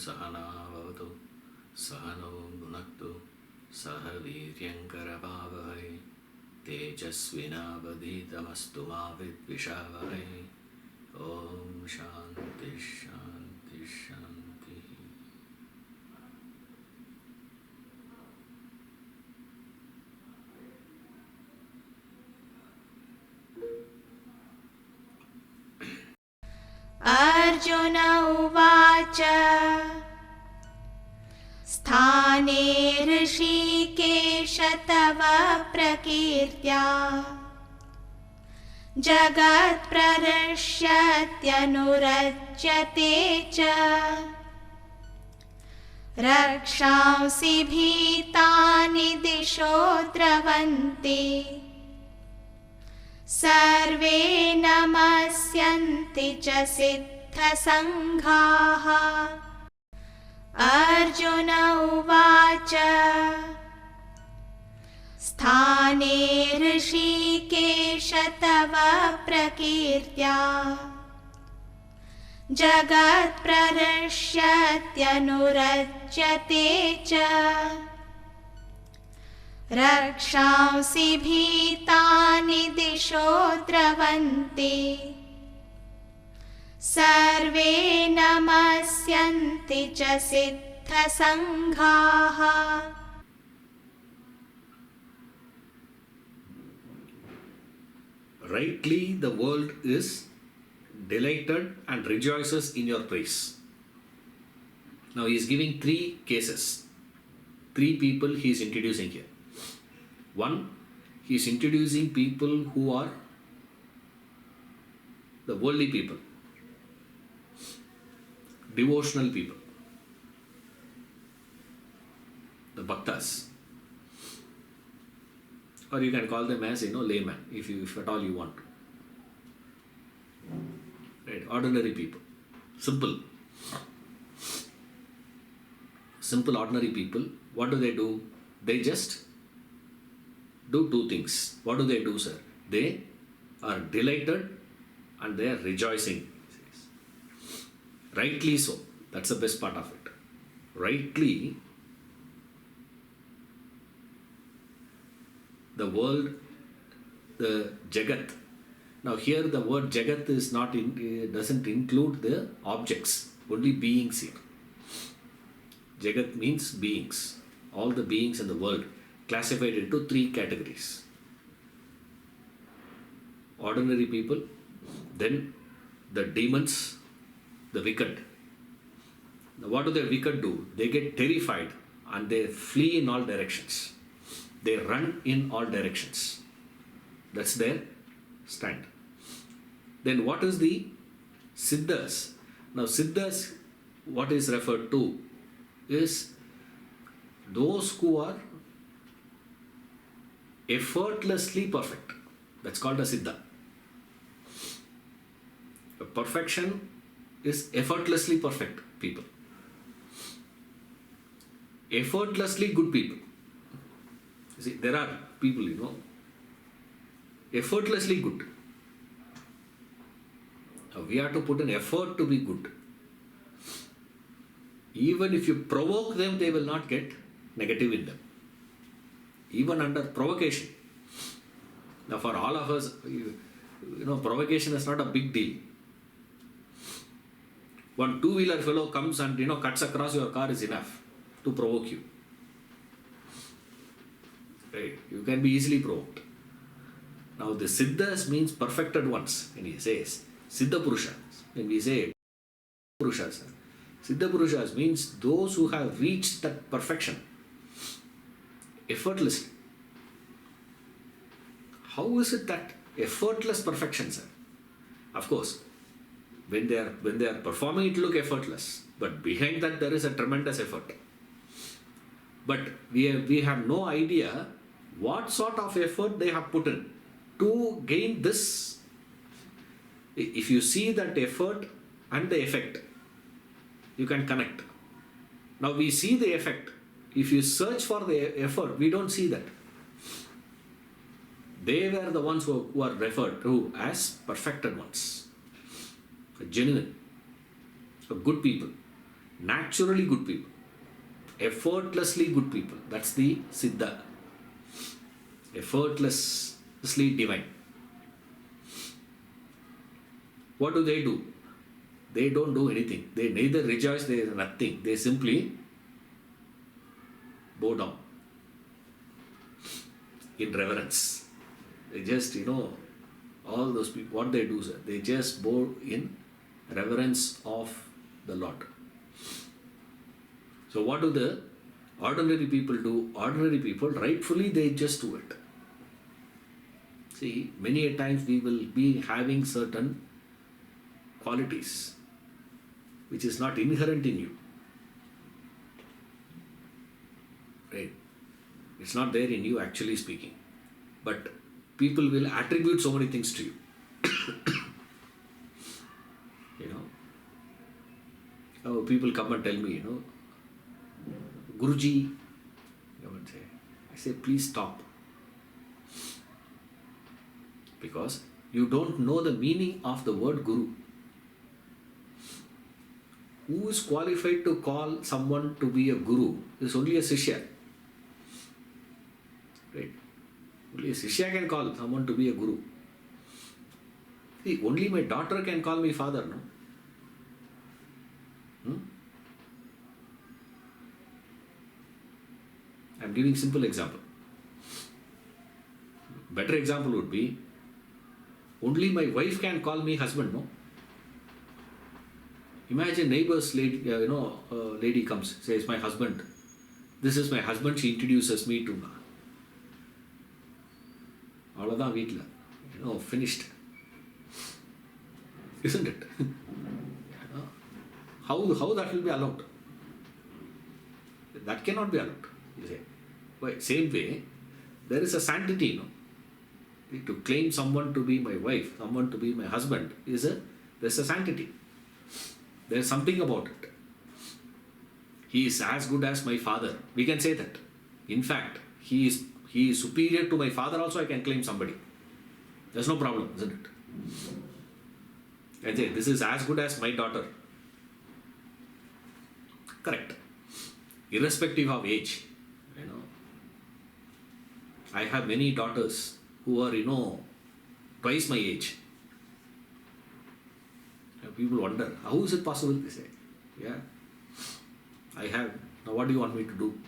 Sahana Vavatu Sahano Bhunaktu Saha Viryankaravavahai Tejasvinavadhitamastu ma vidvishavahai. Om Shanti Shanti Shanti. Arjuna Uvacha Sthane Rishikesha Tava Prakirtya Jagat Prarashyatyanurajyate cha Rakshamsi bhitani disho dravanti Sarve namasyanti cha siddha sanghaha. Arjuna Uvacha Sthane Rishikesha Tava Prakirtya Jagat Prarashyatyanurajyate cha Rakshamsi bhitani disho dravanti Sarve namasyanti cha siddha sanghaha. Rightly, the world is delighted and rejoices in your praise. Now he is giving three cases, three people he is introducing here. One, he is introducing people who are the worldly people, devotional people, the bhaktas, or you can call them as layman, if at all you want. Right? Ordinary people, simple ordinary people. What do? They just do two things. What do, sir? They are delighted and they are rejoicing. Rightly so. That's the best part of it. Rightly, the world, the Jagat. Now here the word Jagat is not doesn't include the objects, only beings here. Jagat means beings. All the beings in the world classified into three categories. Ordinary people, then the demons, the wicked. Now what do the wicked do? They get terrified and they flee in all directions. They run in all directions. That's their stand. Then what is the Siddhas? Now Siddhas, what is referred to is those who are effortlessly perfect. That's called a Siddha. A perfection is effortlessly perfect people. Effortlessly good people. You see, there are people, effortlessly good. Now, we have to put an effort to be good. Even if you provoke them, they will not get negative in them. Even under provocation. Now, for all of us, provocation is not a big deal. One two-wheeler fellow comes and cuts across your car is enough to provoke you. Right? You can be easily provoked. Now the Siddhas means perfected ones. When he says Siddha Purushas, when we say Purushas, Siddha Purushas means those who have reached that perfection effortlessly. How is it that effortless perfection, sir? Of course, when they are performing, it look effortless, but behind that there is a tremendous effort. But we have no idea what sort of effort they have put in to gain this. If you see that effort and the effect, you can connect. Now we see the effect. If you search for the effort, we don't see that. They were the ones who are referred to as perfected ones, genuine, good people. naturally good people, effortlessly good people. That's the Siddha. Effortlessly divine. What do? They don't do anything. They neither rejoice, they are nothing. They simply bow down in reverence. They just, all those people, what they do, sir, they just bow in reverence of the Lord. So what do the ordinary people do? Ordinary people, rightfully, they just do it. See, many a times we will be having certain qualities which is not inherent in you. Right? It's not there in you, actually speaking. But people will attribute so many things to you. Oh, people come and tell me, Guruji, I say, please stop. Because you don't know the meaning of the word Guru. Who is qualified to call someone to be a Guru? It's only a Sishya. Right? Only a Sishya can call someone to be a Guru. See, only my daughter can call me father, no? I'm giving simple example. Better example would be, only my wife can call me husband, no? Imagine neighbor's lady, lady comes, says, my husband. This is my husband, she introduces me to. Avladhan veetla, finished. Isn't it? How that will be allowed? That cannot be allowed, you say. Why? Same way, there is a sanctity, to claim someone to be my wife, someone to be my husband, there's a sanctity. There's something about it. He is as good as my father. We can say that. In fact, he is superior to my father also, I can claim somebody. There's no problem, isn't it? I say, this is as good as my daughter. Correct. Irrespective of age. I have many daughters who are, twice my age. People wonder, how is it possible? They say, yeah, I have. Now what do you want me to do?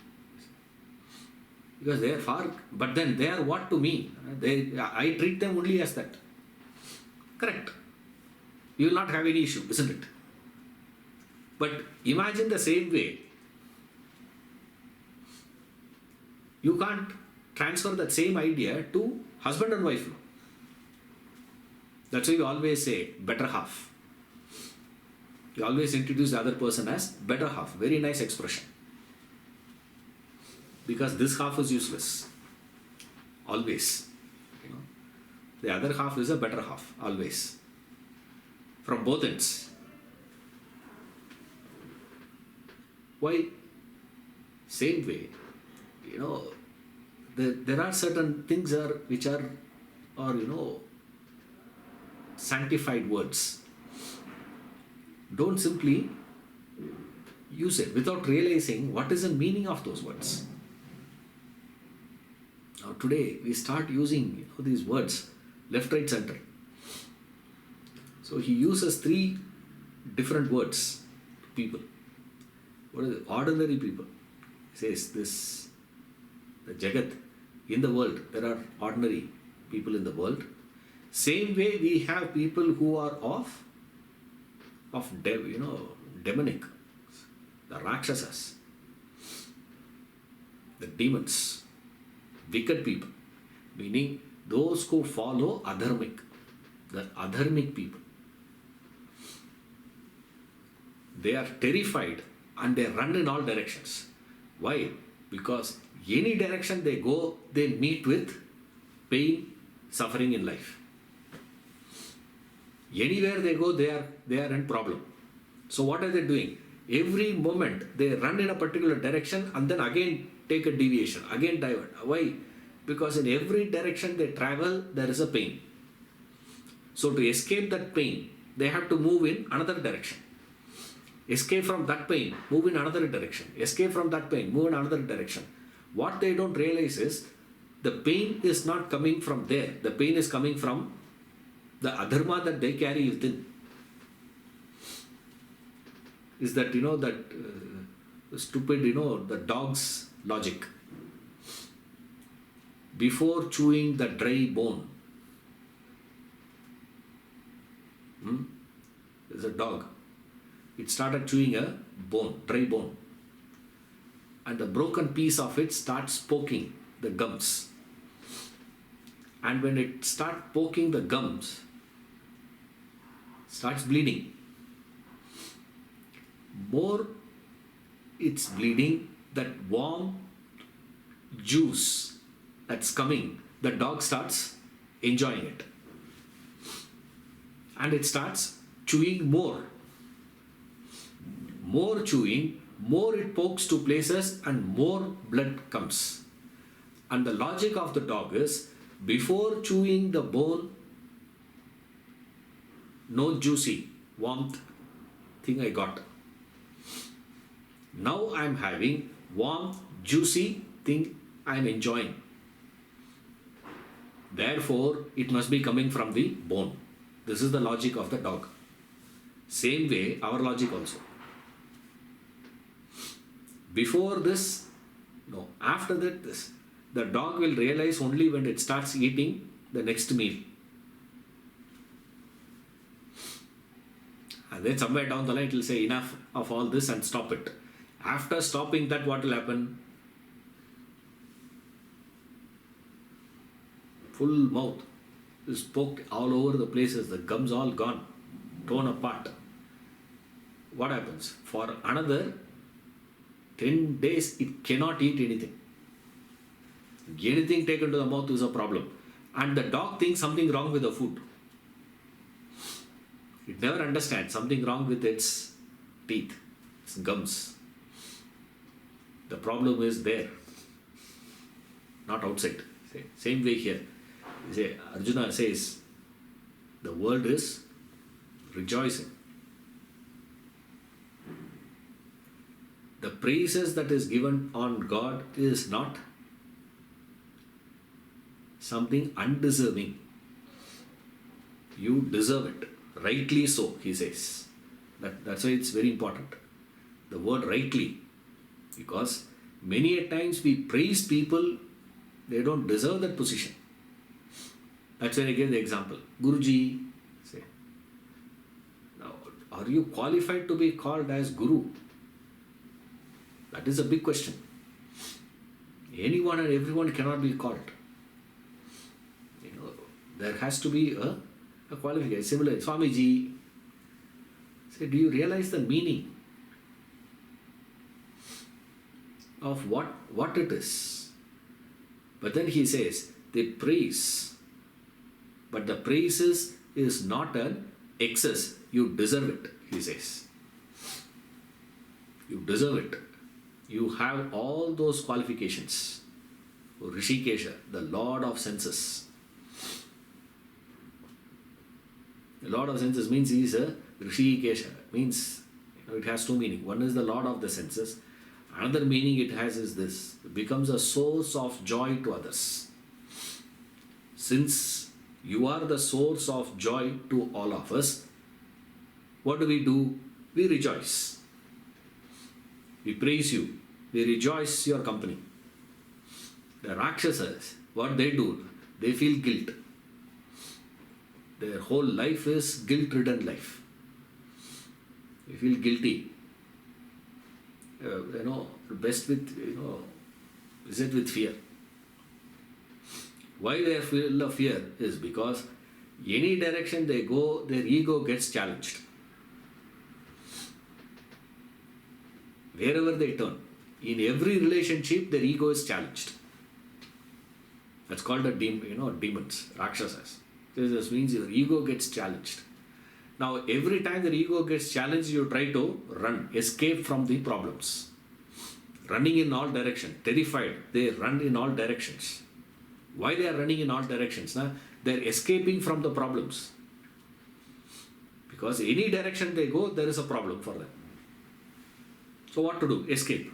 Because they are far, but then they are what to me? I treat them only as that. Correct. You will not have any issue, isn't it? But imagine the same way. You can't transfer that same idea to husband and wife. That's why we always say better half. You always introduce the other person as better half. Very nice expression. Because this half is useless. Always. The other half is a better half. Always. From both ends. Why? Same way. There are certain things which are sanctified words. Don't simply use it without realizing what is the meaning of those words. Now today we start using these words left, right, center. So he uses 3 different words to people. What is it? Ordinary people. He says this, the Jagat, in the world, there are ordinary people in the world. Same way we have people who are of demonic, the Rakshasas, the demons, wicked people, meaning those who follow adharmic, the adharmic people. They are terrified and they run in all directions. Why? Because any direction they go, they meet with pain, suffering in life. Anywhere they go, they are in problem. So what are they doing? Every moment they run in a particular direction and then again take a deviation, again divert. Why? Because in every direction they travel, there is a pain. So to escape that pain, they have to move in another direction. Escape from that pain, move in another direction. Escape from that pain, move in another direction. What they don't realize is the pain is not coming from there. The pain is coming from the adharma that they carry within. Is that, stupid, the dog's logic. Before chewing the dry bone, there's a dog. It started chewing a bone, dry bone. And the broken piece of it starts poking the gums. And when it starts poking the gums, starts bleeding. More it's bleeding, that warm juice that's coming, the dog starts enjoying it. And it starts chewing more. More chewing, more it pokes to places and more blood comes. And the logic of the dog is, before chewing the bone, no juicy, warmth thing I got. Now I am having warm, juicy thing I am enjoying. Therefore, it must be coming from the bone. This is the logic of the dog. Same way, our logic also. Before this, no. After that, this. The dog will realize only when it starts eating the next meal. And then somewhere down the line, it will say enough of all this and stop it. After stopping that, what will happen? Full mouth is poked all over the places, the gums all gone, torn apart. What happens? For another 10 days, it cannot eat anything. Anything taken to the mouth is a problem. And the dog thinks something wrong with the food. It never understands something wrong with its teeth, its gums. The problem is there, not outside. Same way here. Arjuna says, the world is rejoicing. The praises that is given on God is not something undeserving. You deserve it. Rightly so, he says. That's why it's very important. The word rightly. Because many a times we praise people, they don't deserve that position. That's why I gave the example. Guruji, say, now, are you qualified to be called as Guru? That is a big question. Anyone and everyone cannot be called. There has to be a qualification. Similar, Swamiji, say, do you realize the meaning of what it is? But then he says, they praise. But the praises is not an excess. You deserve it, he says. You deserve it. You have all those qualifications. Rishikesha, the Lord of senses. The Lord of senses means he is a Rishikesha. Means, it has two meanings. One is the Lord of the senses. Another meaning it has is this. It becomes a source of joy to others. Since you are the source of joy to all of us, what do? We rejoice. We praise you. We rejoice your company. The Rakshasas, what they do? They feel guilt. Their whole life is guilt-ridden life. They feel guilty. Best with, is it with fear? Why they are full of fear is because any direction they go, their ego gets challenged. Wherever they turn, in every relationship, their ego is challenged. That's called the demons, Rakshasas. This means your ego gets challenged. Now, every time the ego gets challenged, you try to run, escape from the problems. Running in all directions, terrified, they run in all directions. Why they are running in all directions? They are escaping from the problems. Because any direction they go, there is a problem for them. So what to do? Escape.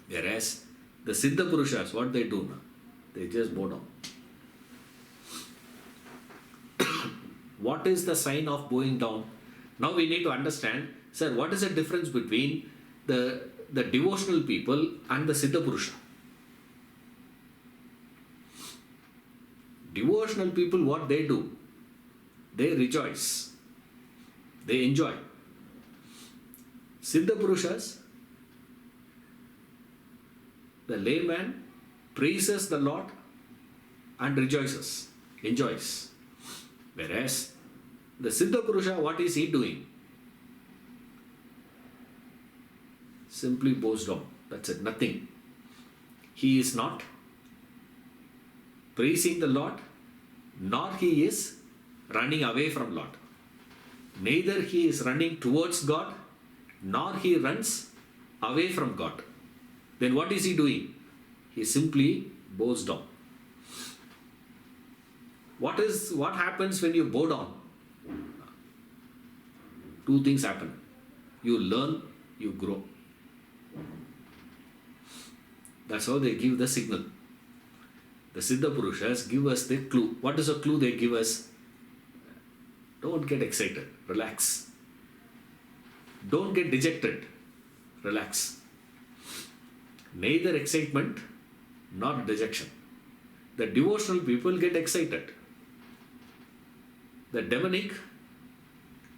Whereas the Siddha Purushas, what they do now? They just bow down. What is the sign of bowing down? Now we need to understand, sir, what is the difference between the devotional people and the Siddha Purusha? Devotional people, what they do? They rejoice. They enjoy. Siddha Purushas, the layman praises the Lord and rejoices, enjoys. Whereas the Siddha Purusha, what is he doing? Simply bows down. That's it, nothing. He is not praising the Lord, nor he is running away from Lord. Neither he is running towards God, nor he runs away from God. Then what is he doing? He simply bows down. What happens when you bow down? Two things happen. You learn, you grow. That's how they give the signal. The Siddha Purushas give us the clue. What is the clue they give us? Don't get excited. Relax. Don't get dejected. Relax. Neither excitement nor dejection. The devotional people get excited. The demonic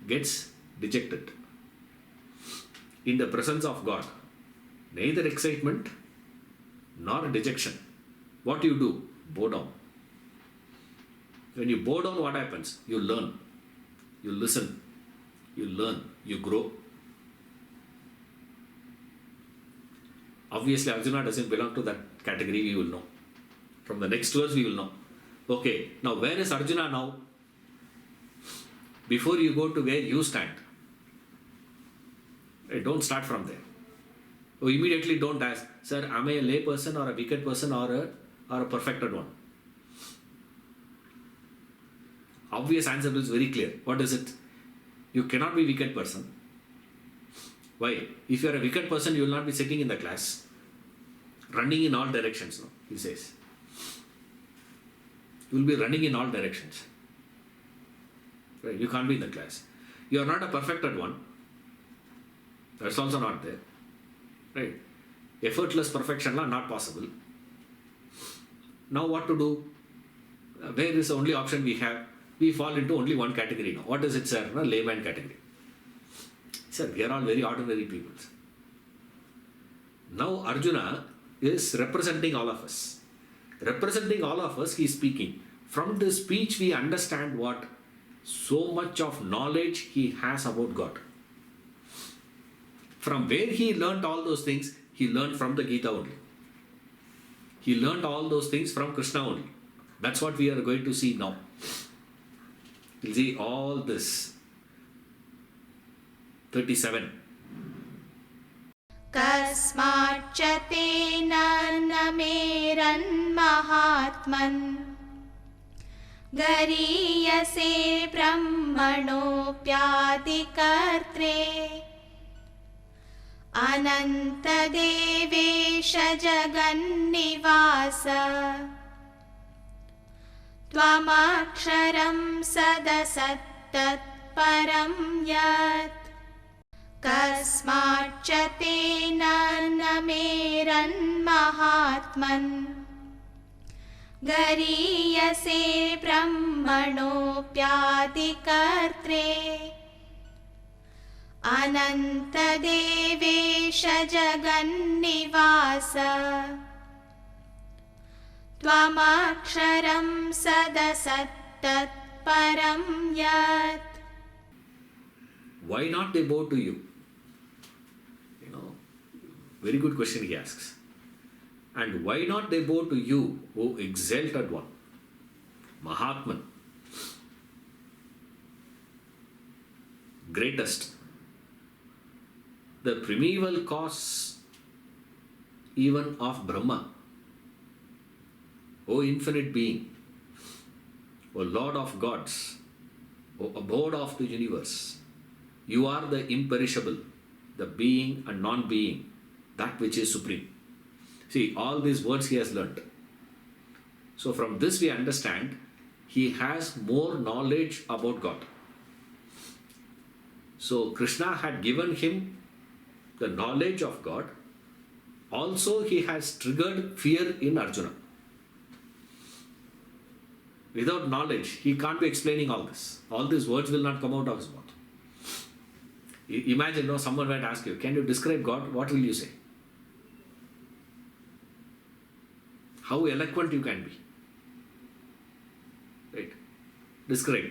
gets dejected. In the presence of God, neither excitement nor dejection. What you do? Bow down. When you bow down, what happens? You learn. You listen. You learn. You grow. Obviously, Arjuna doesn't belong to that category, we will know. From the next verse, we will know. Okay, now where is Arjuna now? Before you go to where you stand, don't start from there. Oh, immediately don't ask, sir, am I a lay person or a wicked person or a perfected one? Obvious answer is very clear. What is it? You cannot be a wicked person. Why? If you are a wicked person, you will not be sitting in the class, running in all directions, no, he says. You will be running in all directions. Right? You can't be in the class. You are not a perfected one. That's also not there. Right? Effortless perfection, not possible. Now what to do? Where is the only option we have? We fall into only one category now. What is it, sir? No, layman category. Sir, we are all very ordinary people. Now Arjuna is representing all of us. Representing all of us, he is speaking. From this speech, we understand what? So much of knowledge he has about God. From where he learnt all those things, he learned from the Gita only. He learnt all those things from Krishna only. That's what we are going to see now. We'll see all this. 37. कस्माच्च तेन न मेरन्महात्मन् गरीयसे ब्रह्मणोऽप्यादिकर्त्रे अनन्तदेवेश जगन्निवास त्वमक्षरं सदसत्तत्परं यत् कस्माच्च तेन न मेरन्महात्मन् गरीयसे ब्रह्मणोऽप्यादिकर्त्रे अनन्तदेवेश जगन्निवास त्वमक्षरं सदसत्तत्परं यत्. Why not they bow to you? Very good question he asks. And why not they bow to you, O exalted one, Mahatman, greatest, the primeval cause even of Brahma, O infinite being, O Lord of gods, O abode of the universe. You are the imperishable, the being and non-being, that which is supreme. See, all these words he has learnt. So from this we understand he has more knowledge about God. So Krishna had given him the knowledge of God. Also he has triggered fear in Arjuna. Without knowledge, he can't be explaining all this. All these words will not come out of his mouth. Imagine, someone might ask you, can you describe God? What will you say? How eloquent you can be. Right? Describe.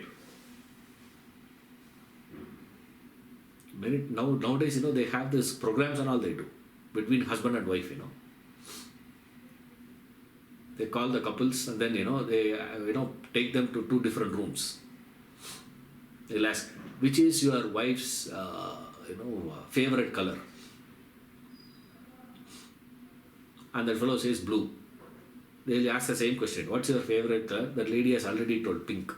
Nowadays, they have these programs and all they do between husband and wife, They call the couples and then, they, take them to 2 different rooms. They'll ask, which is your wife's, favorite color? And that fellow says blue. They'll ask the same question, what's your favorite color? That lady has already told pink.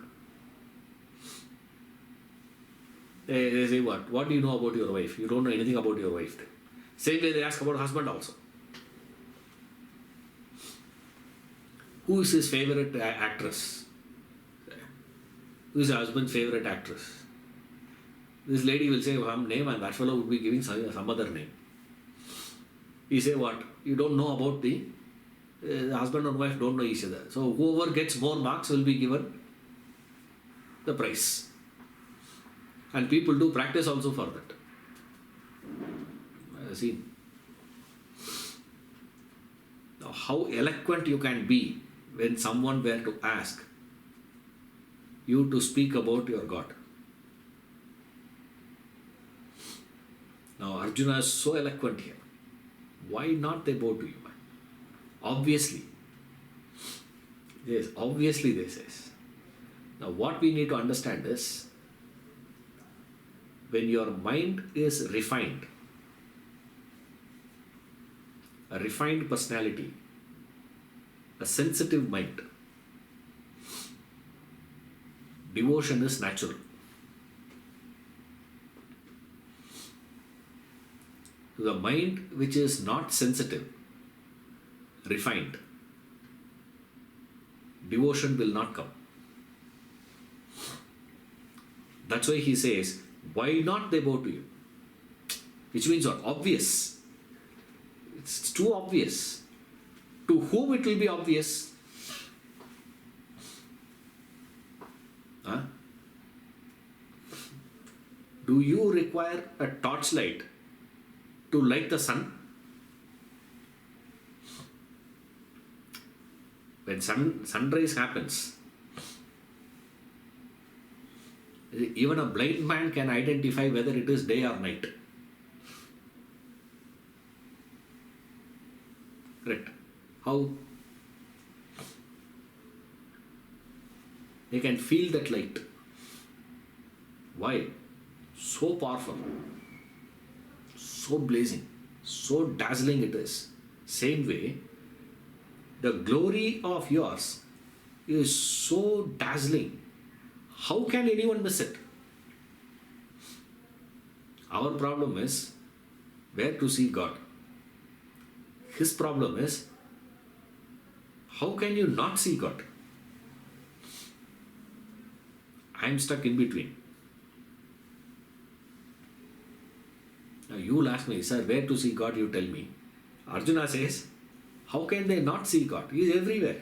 They say, what do you know about your wife? You don't know anything about your wife. Same way they ask about husband also. Who is his favorite actress? Who is the husband's favorite actress? This lady will say one name and that fellow would be giving some other name. He say what? You don't know about the husband and wife don't know each other. So whoever gets more marks will be given the prize. And people do practice also for that. I have seen. Now how eloquent you can be when someone were to ask you to speak about your God. Now Arjuna is so eloquent here. Why not they bow to you? Obviously. Yes, obviously they says. Now what we need to understand is, when your mind is refined, a refined personality, a sensitive mind, devotion is natural. The mind which is not sensitive, refined, devotion will not come. That's why he says, why not they bow to you? Which means what? Obvious. It's too obvious. To whom it will be obvious? Huh? Do you require a torchlight to light the sun? When sunrise happens, even a blind man can identify whether it is day or night. Correct? How? They can feel that light. Why? So powerful, so blazing, so dazzling it is. Same way, the glory of yours is so dazzling. How can anyone miss it? Our problem is where to see God. His problem is, how can you not see God? I am stuck in between. Now you will ask me, sir, where to see God? You tell me. Arjuna says, how can they not see God? He is everywhere.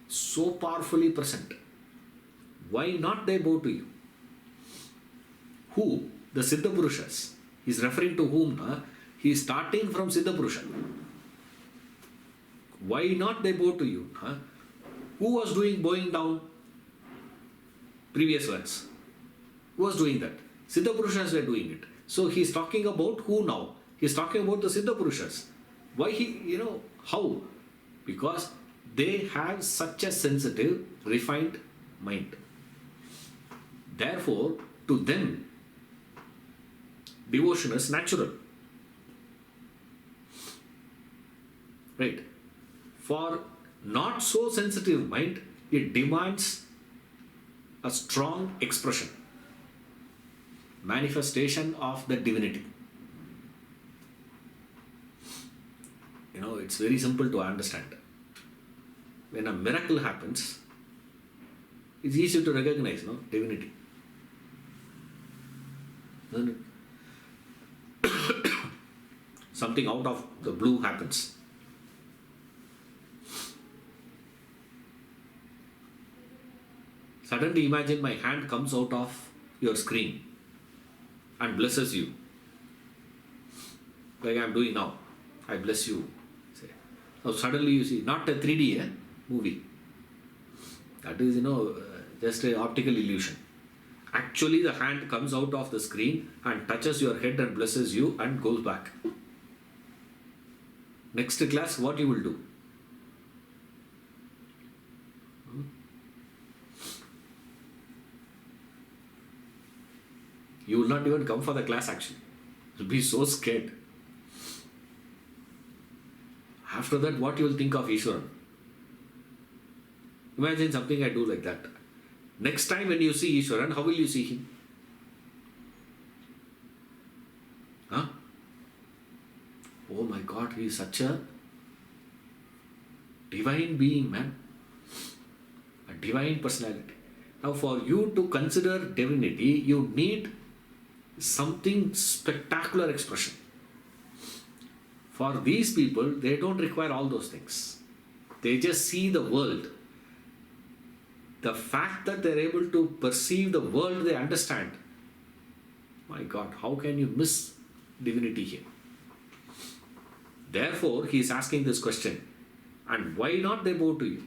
So powerfully present. Why not they bow to you? Who? The Siddha Purushas. He is referring to whom? He is starting from Siddha Purusha. Why not they bow to you? Who was bowing down? Previous ones. Who was doing that? Siddha Purushas were doing it. So he is talking about who now? He is talking about the Siddha Purushas. Why how? Because they have such a sensitive, refined mind. Therefore, to them, devotion is natural. Right? For not so sensitive mind, it demands a strong expression, manifestation of the divinity. it's very simple to understand. When a miracle happens, it's easy to recognize, no, divinity. Isn't it? Something out of the blue happens. Suddenly imagine my hand comes out of your screen and blesses you. Like I am doing now. I bless you. Say. Now suddenly you see, not a 3D movie. That is, just an optical illusion. Actually the hand comes out of the screen and touches your head and blesses you and goes back. Next class, what you will do? You will not even come for the class actually. You will be so scared. After that, what you will think of Ishwaran? Imagine something I do like that. Next time when you see Ishwaran, how will you see him? Huh? Oh my God, he is such a divine being, man. A divine personality. Now for you to consider divinity, you need something spectacular expression. For these people, they don't require all those things. They just see the world. The fact that they're able to perceive the world they understand. My God, how can you miss divinity here? Therefore, he is asking this question. And why not they bow to you?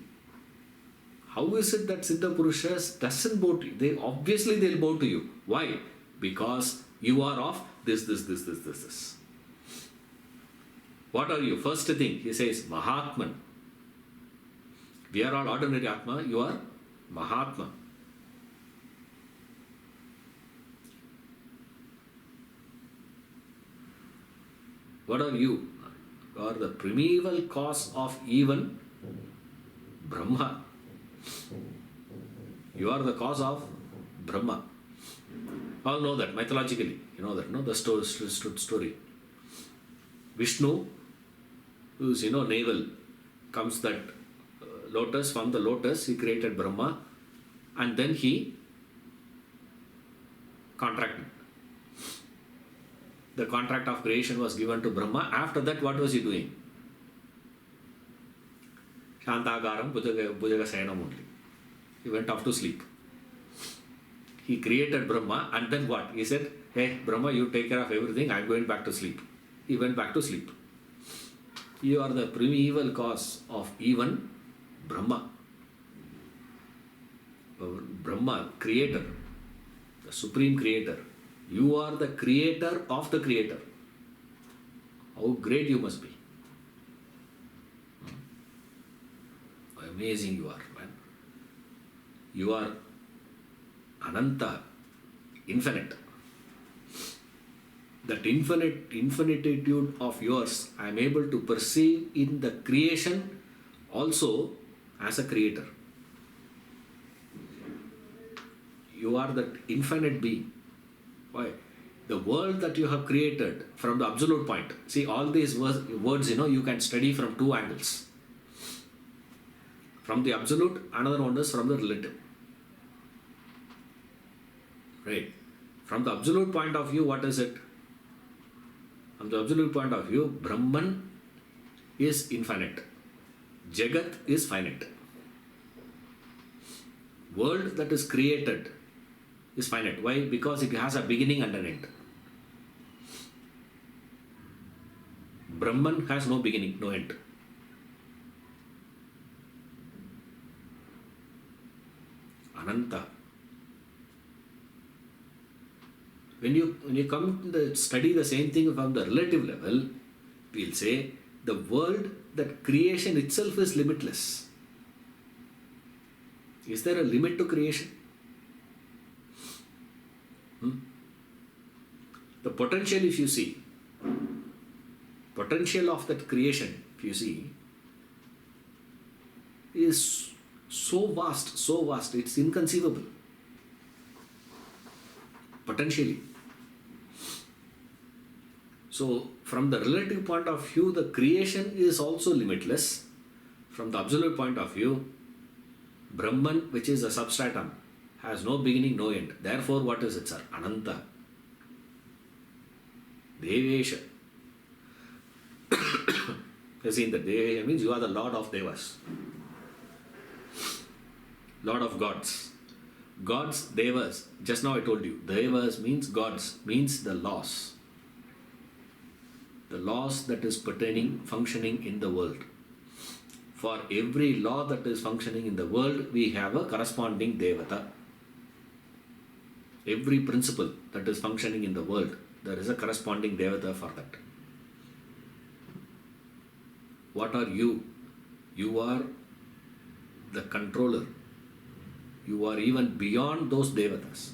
How is it that Siddha Purushas doesn't bow to you? They'll bow to you. Why? Because you are of this. What are you? First thing, he says, Mahatman. We are all ordinary Atma, you are Mahatma. What are you? You are the primeval cause of even Brahma. You are the cause of Brahma. All know that mythologically. You know that, no? The story. Vishnu, whose navel comes that lotus. From the lotus, he created Brahma, and then he contracted. The contract of creation was given to Brahma. After that, what was he doing? Shantagaram Bhujaga Sayanam only. He went off to sleep. He created Brahma, and then what? He said, hey, Brahma, you take care of everything, I am going back to sleep. He went back to sleep. You are the primeval cause of even Brahma. Brahma, creator, the supreme creator. You are the creator of the creator. How great you must be. How amazing you are, man. You are Ananta, infinite. That infinitude of yours, I am able to perceive in the creation also as a creator. You are that infinite being. Why? The world that you have created from the absolute point. See, all these words, you can study from two angles. From the absolute, another one is from the relative. Right? From the absolute point of view, what is it? From the absolute point of view, Brahman is infinite. Jagat is finite. World that is created is finite. Why? Because it has a beginning and an end. Brahman has no beginning, no end. Ananta. When you come to study the same thing from the relative level, we'll say the world, that creation itself is limitless. Is there a limit to creation? The potential, if you see, potential of that creation, if you see, is so vast, it's inconceivable. Potentially. So, from the relative point of view, the creation is also limitless. From the absolute point of view, Brahman, which is a substratum, has no beginning, no end. Therefore, what is it, sir? Ananta. Devesha. You see, the Devesha means you are the Lord of Devas. Lord of gods. Gods, Devas. Just now I told you, Devas means gods, means the laws. The laws that is pertaining, functioning in the world. For every law that is functioning in the world, we have a corresponding Devata. Every principle that is functioning in the world, there is a corresponding Devata for that. What are you? You are the controller. You are even beyond those Devatas.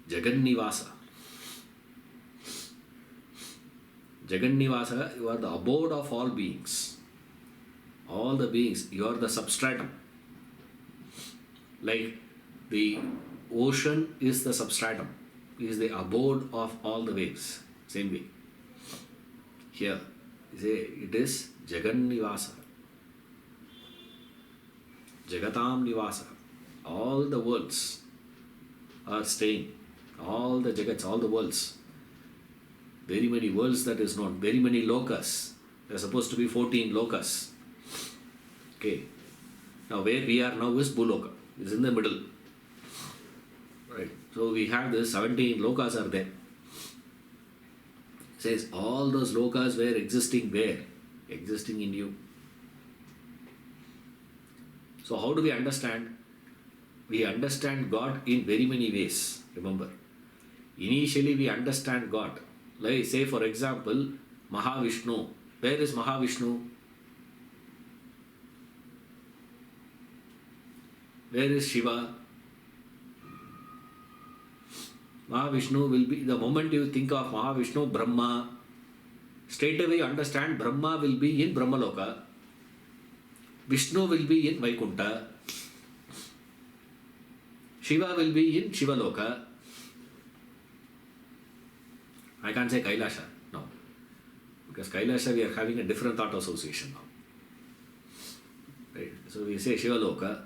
Jagannivasa. Jagannivasa, you are the abode of all beings. All the beings, you are the substratum. Like the ocean is the substratum, is the abode of all the waves. Same way. Here, you say it is Jagannivasa. Jagatam Nivasa. All the worlds are staying. All the Jagats, all the worlds. Very many worlds that is known. Very many lokas. There are supposed to be 14 lokas. Okay. Now where we are now is Bhuloka. It's in the middle. Right. So we have this 17 lokas are there. It says all those lokas were existing where? Existing in you. So how do we understand? We understand God in very many ways. Remember. Initially we understand God. Like say for example, Mahavishnu. Where is Mahavishnu? Where is Shiva? Mahavishnu will be, the moment you think of Mahavishnu, Brahma, straight away you understand Brahma will be in Brahmaloka, Vishnu will be in Vaikuntha, Shiva will be in Shivaloka. I can't say Kailasha, no. Because Kailasha we are having a different thought association now. Right? So we say Shivaloka.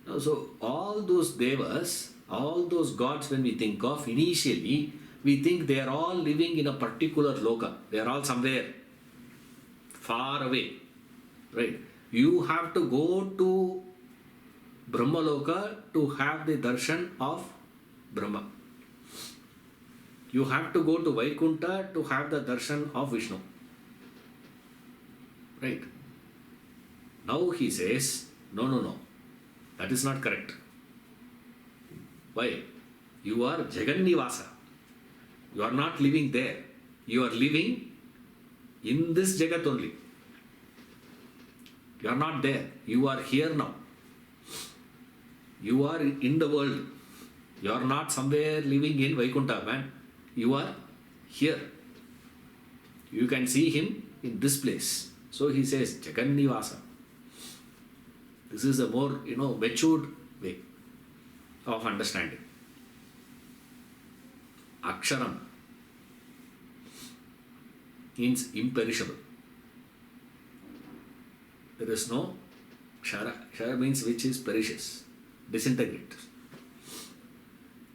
Now, so all those devas, all those gods when we think of, initially we think they are all living in a particular loka. They are all somewhere far away. Right? You have to go to Brahmaloka to have the darshan of Brahma. You have to go to Vaikuntha to have the darshan of Vishnu. Right? Now he says, no. That is not correct. Why? You are Jagannivasa. You are not living there. You are living in this Jagat only. You are not there. You are here now. You are in the world. You are not somewhere living in Vaikuntha, man. You are here. You can see him in this place. So he says Jagannivasa. This is a more, matured way of understanding. Aksharam means imperishable. There is no Kshara. Kshara means which is perishes, disintegrate.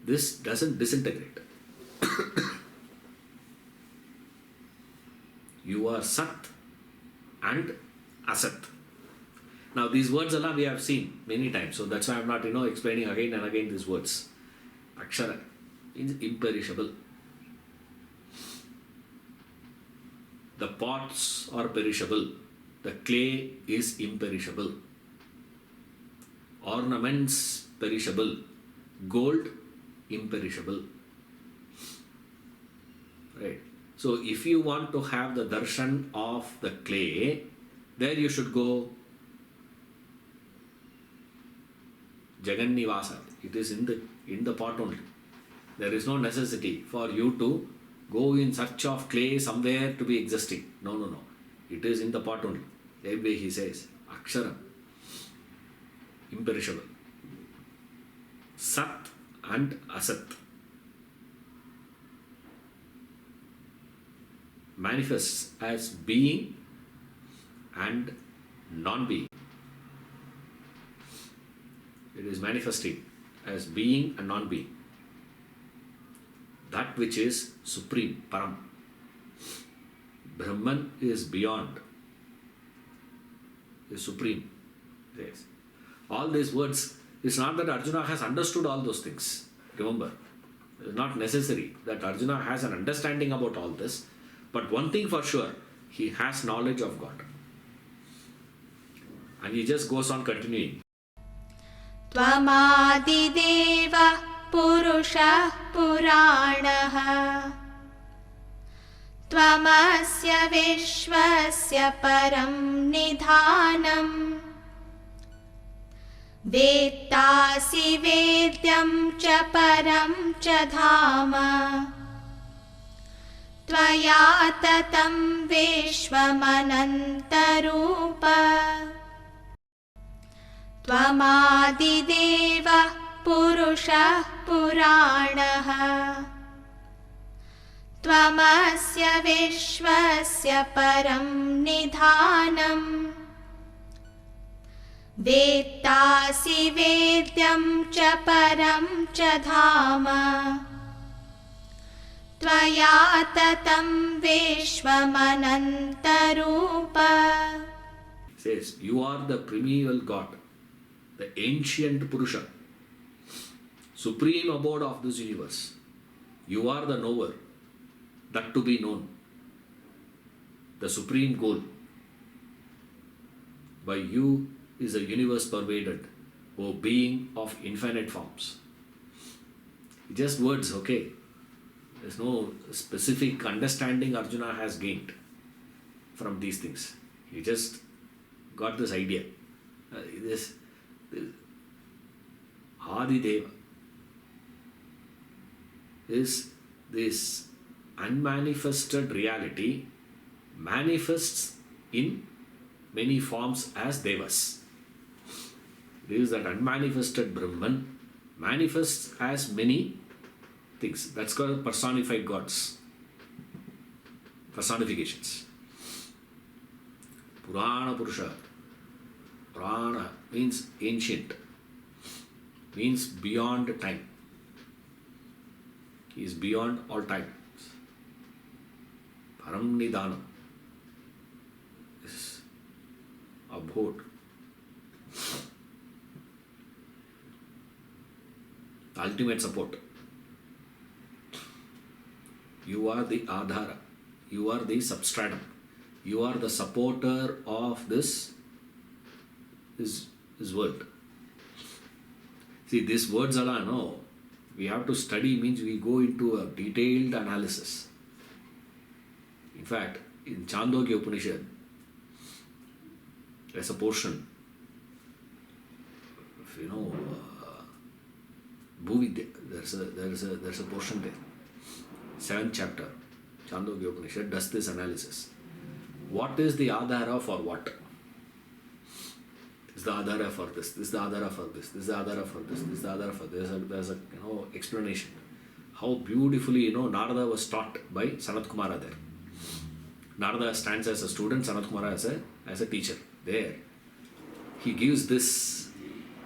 This doesn't disintegrate. You are Sat and Asat. Now these words Allah we have seen many times, so that's why I'm not explaining again and again these words. Akshara means imperishable. The pots are perishable. The clay is imperishable. Ornaments perishable. Gold imperishable. Right. So if you want to have the darshan of the clay, there you should go Jagannivasa. It is in the pot only. There is no necessity for you to go in search of clay somewhere to be existing. No. It is in the pot only. That way he says, Aksharam, imperishable. Sat, and Asat. Manifests as being and non-being. It is manifesting as being and non-being. That which is supreme, Param. Brahman is beyond, is supreme. Yes. All these words, it's not that Arjuna has understood all those things. Remember, it's not necessary that Arjuna has an understanding about all this. But one thing for sure, he has knowledge of God. And he just goes on continuing. त्वमादिदेवः पुरुषः पुराणः त्वमस्य विश्वस्य परं निधानम् वेत्तासि वेद्यं च परं च धाम त्वया ततं विश्वमनन्तरूप त्वमादिदेवः पुरुषः पुराणः त्वमस्य विश्वस्य परं निधानम् वेत्तासि वेद्यं च परं च धाम त्वया ततं विश्वमनन्तरूप. Says, you are the primeval God, the ancient Purusha, supreme abode of this universe. You are the knower, that to be known, the supreme goal. By you is the universe pervaded, O being of infinite forms. Just words, okay? There's no specific understanding Arjuna has gained from these things. He just got this idea. This Adideva is this unmanifested reality manifests in many forms as Devas. There is that unmanifested Brahman manifests as many things. That's called personified gods. Personifications. Purana Purusha. Purana means ancient. Means beyond time. He is beyond all time. Param Nidhanam. Is abode. The ultimate support. You are the Adhara. You are the substratum. You are the supporter of this world. See, these words Allah, no. We have to study, means we go into a detailed analysis. In fact, in Chandogya Upanishad, there's a portion, Bhuvidya, there's a portion there. 7th chapter, Chandogya Upanishad does this analysis. What is the Adhara for what? This is the Adhara for this, this is the Adhara for this, this is the Adhara for this, this is the Adhara for this. There's a explanation. How beautifully, Narada was taught by Sanat Kumara there. Narada stands as a student, Sanat Kumara as a teacher. There, he gives this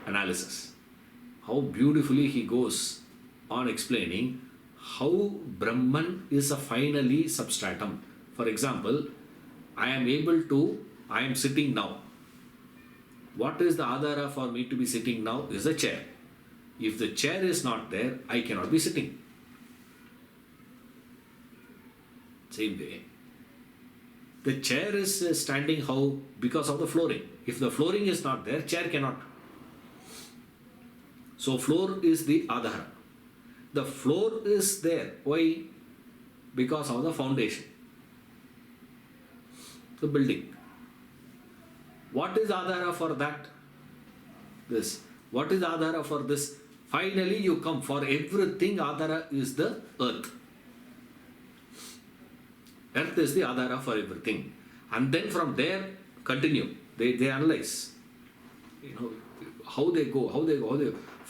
analysis. How beautifully he goes on explaining how Brahman is a finally substratum. For example, I am sitting now. What is the Adhara for me to be sitting now is a chair. If the chair is not there, I cannot be sitting. Same way. The chair is standing how? Because of the flooring. If the flooring is not there, chair cannot. So floor is the Adhara. The floor is there. Why? Because of the foundation. The building. What is Adhara for that? This. What is Adhara for this? Finally you come. For everything Adhara is the earth. Earth is the Adhara for everything. And then from there continue. They analyze. How they go.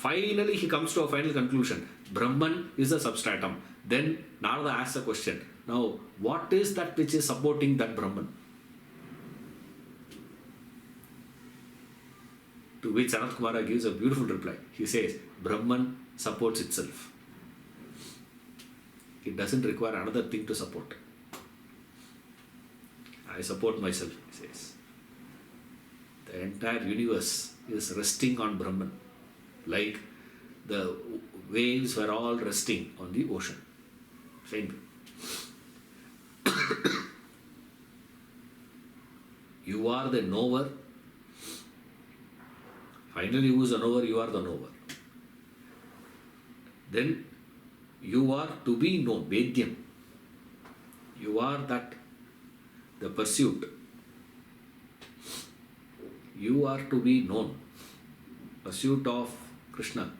Finally, he comes to a final conclusion. Brahman is the substratum. Then Narada asks a question. Now, what is that which is supporting that Brahman? To which Sanat Kumara gives a beautiful reply. He says, Brahman supports itself. It doesn't require another thing to support. I support myself, he says. The entire universe is resting on Brahman. Like the waves were all resting on the ocean. Same thing. You are the knower. Finally, who is the knower? You are the knower. Then you are to be known, Vedyam. You are that, the pursuit. You are to be known. Pursuit of Krishna.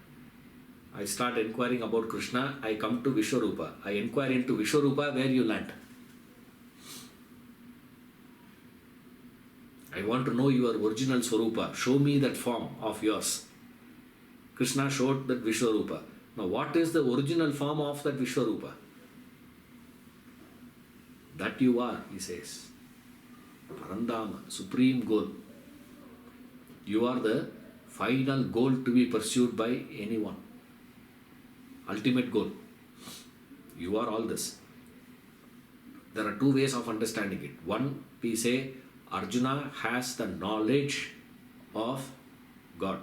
I start inquiring about Krishna, I come to Vishwarupa. I inquire into Vishwarupa, where you land. I want to know your original Swarupa. Show me that form of yours. Krishna showed that Vishwarupa. Now what is the original form of that Vishwarupa? That you are, he says. Parandama, supreme goal. You are the final goal to be pursued by anyone. Ultimate goal. You are all this. There are two ways of understanding it. One, we say Arjuna has the knowledge of God.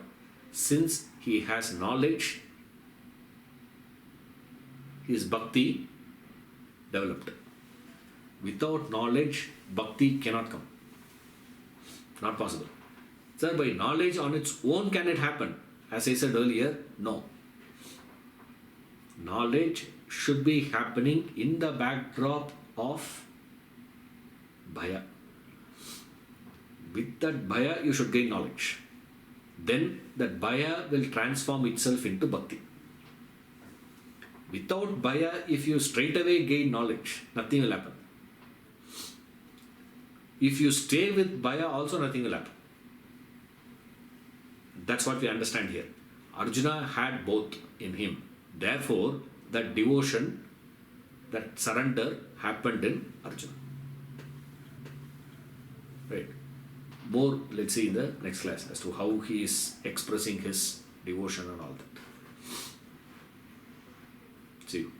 Since he has knowledge, his bhakti developed. Without knowledge, bhakti cannot come. Not possible. Sir, by knowledge on its own can it happen? As I said earlier, no. Knowledge should be happening in the backdrop of bhaya. With that bhaya, you should gain knowledge. Then that bhaya will transform itself into bhakti. Without bhaya, if you straight away gain knowledge, nothing will happen. If you stay with bhaya, also nothing will happen. That's what we understand here. Arjuna had both in him. Therefore, that devotion, that surrender happened in Arjuna. Right. More, let's see in the next class as to how he is expressing his devotion and all that. See you.